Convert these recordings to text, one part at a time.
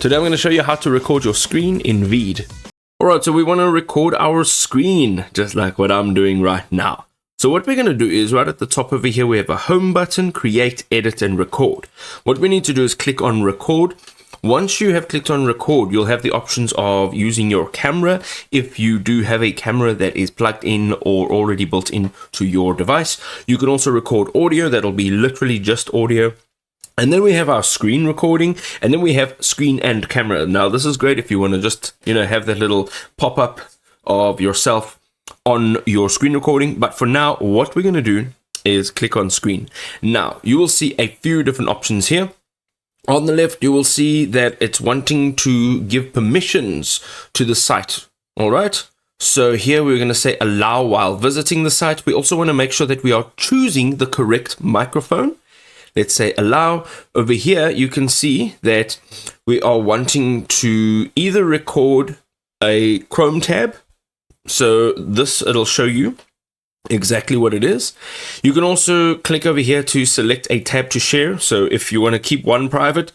Today I'm going to show you how to record your screen in VEED. Alright, so we want to record our screen, just like what I'm doing right now. So what we're going to do is right at the top over here, we have a home button, create, edit, and record. What we need to do is click on record. Once you have clicked on record, you'll have the options of using your camera if you do have a camera that is plugged in or already built into your device. You can also record audio, that'll be literally just audio. And then we have our screen recording, and then we have screen and camera. Now this is great if you want to just, have that little pop-up of yourself on your screen recording. But for now, what we're going to do is click on screen. Now you will see a few different options here. On the left, you will see that it's wanting to give permissions to the site. All right. So here we're going to say allow while visiting the site. We also want to make sure that we are choosing the correct microphone. Let's say allow. Over here, you can see that we are wanting to either record a Chrome tab. So it'll show you exactly what it is. You can also click over here to select a tab to share. So if you want to keep one private,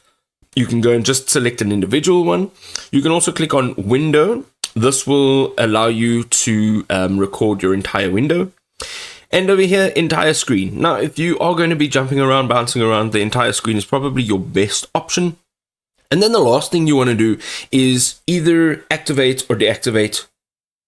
you can go and just select an individual one. You can also click on window. This will allow you to record your entire window. And over here, entire screen. Now, if you are going to be jumping around, bouncing around, the entire screen is probably your best option. And then the last thing you want to do is either activate or deactivate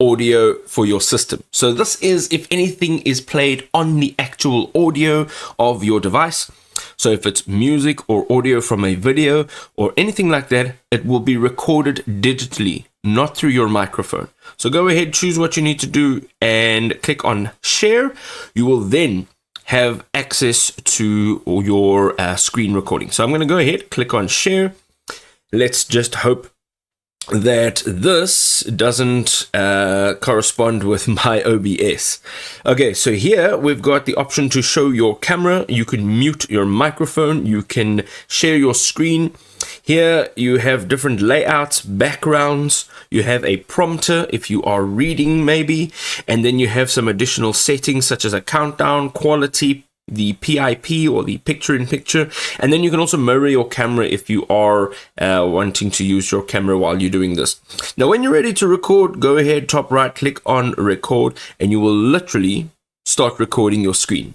audio for your system. So this is if anything is played on the actual audio of your device. So if it's music or audio from a video or anything like that, it will be recorded digitally, not through your microphone. So go ahead, choose what you need to do and click on share. You will then have access to your screen recording. So I'm going to go ahead, click on share. Let's just hope that this doesn't correspond with my OBS. Okay, so here we've got the option to show your camera. You can mute your microphone. You can share your screen. Here you have different layouts, backgrounds. You have a prompter if you are reading maybe. And then you have some additional settings such as a countdown, quality, the PIP or the picture-in-picture, and then you can also mirror your camera if you are wanting to use your camera while you're doing this. Now when you're ready to record, go ahead, top right, click on record, and you will literally start recording your screen.